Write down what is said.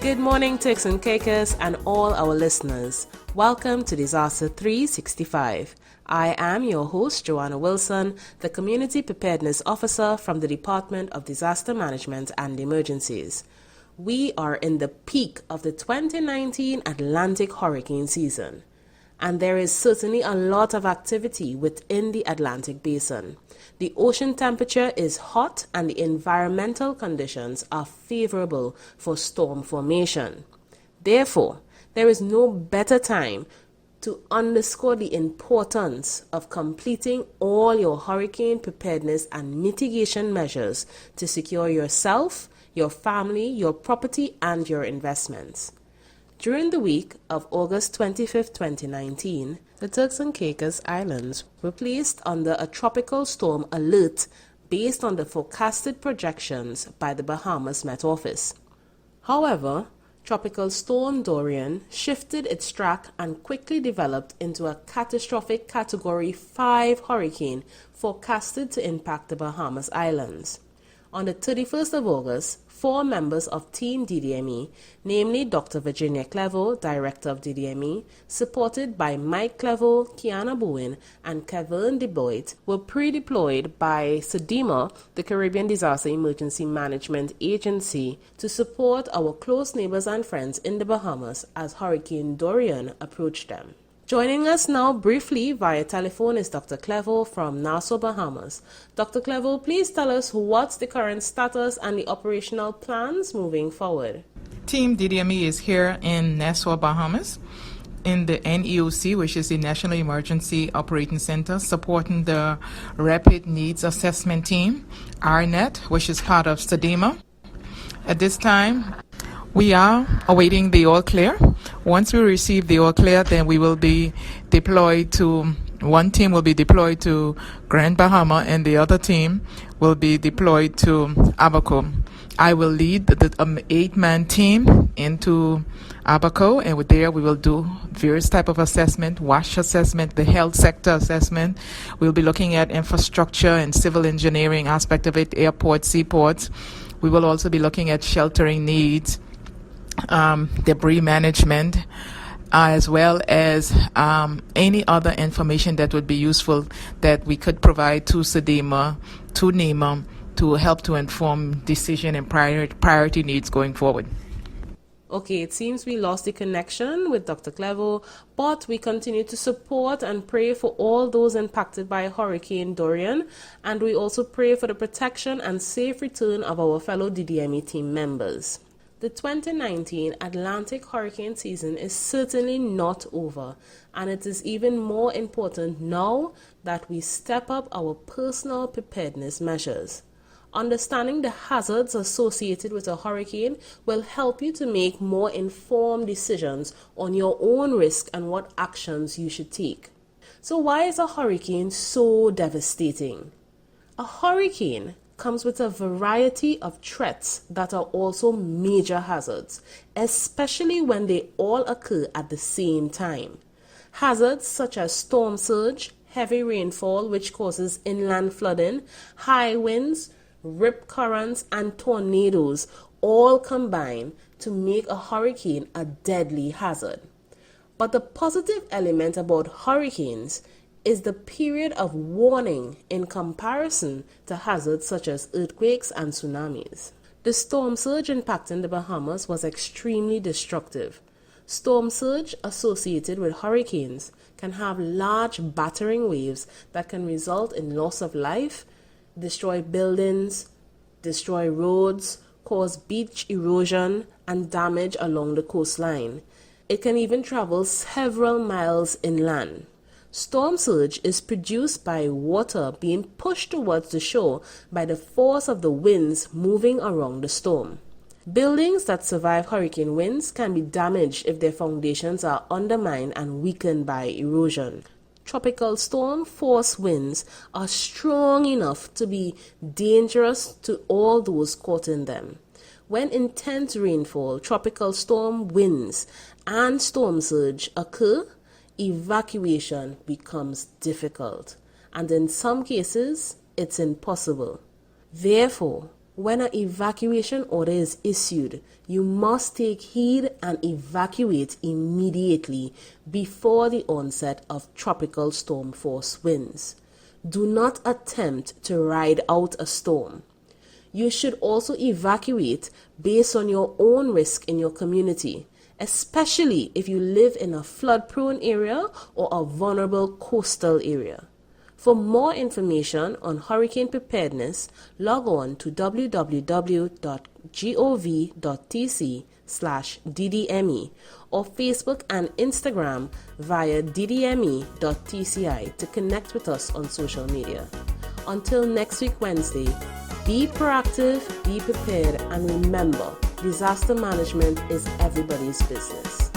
Good morning, Turks and Caicos, and all our listeners. Welcome to Disaster 365. I am your host, Joanna Wilson, the Community Preparedness Officer from the Department of Disaster Management and Emergencies. We are in the peak of the 2019 Atlantic hurricane season, and there is certainly a lot of activity within the Atlantic basin. The ocean temperature is hot and the environmental conditions are favorable for storm formation. Therefore, there is no better time to underscore the importance of completing all your hurricane preparedness and mitigation measures to secure yourself, your family, your property, and your investments. During the week of August 25, 2019, the Turks and Caicos Islands were placed under a tropical storm alert based on the forecasted projections by the Bahamas Met Office. However, Tropical Storm Dorian shifted its track and quickly developed into a catastrophic Category 5 hurricane forecasted to impact the Bahamas Islands. On the 31st of August, 4 members of Team DDME, namely Dr. Virginia Clevo, Director of DDME, supported by Mike Clevo, Kiana Bowen, and Kevin DeBoit, were pre-deployed by SEDEMA, the Caribbean Disaster Emergency Management Agency, to support our close neighbors and friends in the Bahamas as Hurricane Dorian approached them. Joining us now briefly via telephone is Dr. Clevo from Nassau, Bahamas. Dr. Clevo, please tell us what's the current status and the operational plans moving forward. Team DDME is here in Nassau, Bahamas, in the NEOC, which is the National Emergency Operating Center, supporting the Rapid Needs Assessment Team, RNET, which is part of SEDEMA. At this time, we are awaiting the all clear. Once we receive the all clear, then we will be deployed to, one team will be deployed to Grand Bahama and the other team will be deployed to Abaco. I will lead the 8-man team into Abaco, and there we will do various type of assessment, WASH assessment, the health sector assessment. We'll be looking at infrastructure and civil engineering aspect of it, airports, seaports. We will also be looking at sheltering needs, debris management, as well as any other information that would be useful that we could provide to SEDEMA, to NEMA, to help to inform decision and priority needs going forward. Okay, it seems we lost the connection with Dr. Clevo, but we continue to support and pray for all those impacted by Hurricane Dorian, and we also pray for the protection and safe return of our fellow DDME team members. The 2019 Atlantic hurricane season is certainly not over, and it is even more important now that we step up our personal preparedness measures. Understanding the hazards associated with a hurricane will help you to make more informed decisions on your own risk and what actions you should take. So why is a hurricane so devastating? A hurricane comes with a variety of threats that are also major hazards, especially when they all occur at the same time. Hazards such as storm surge, heavy rainfall which causes inland flooding, high winds, rip currents, and tornadoes all combine to make a hurricane a deadly hazard. But the positive element about hurricanes is the period of warning in comparison to hazards such as earthquakes and tsunamis. The storm surge impacting the Bahamas was extremely destructive. Storm surge associated with hurricanes can have large battering waves that can result in loss of life, destroy buildings, destroy roads, cause beach erosion, and damage along the coastline. It can even travel several miles inland. Storm surge is produced by water being pushed towards the shore by the force of the winds moving around the storm. Buildings that survive hurricane winds can be damaged if their foundations are undermined and weakened by erosion. Tropical storm force winds are strong enough to be dangerous to all those caught in them. When intense rainfall, tropical storm winds, and storm surge occur, evacuation becomes difficult, and in some cases, it's impossible. Therefore, When an evacuation order is issued, you must take heed and evacuate immediately before the onset of tropical storm force winds. Do not attempt to ride out a storm. You should also evacuate based on your own risk in your community, especially if you live in a flood-prone area or a vulnerable coastal area. For more information on hurricane preparedness, log on to www.gov.tc/DDME or Facebook and Instagram via ddme.tci to connect with us on social media. Until next week Wednesday, be proactive, be prepared, and remember, disaster management is everybody's business.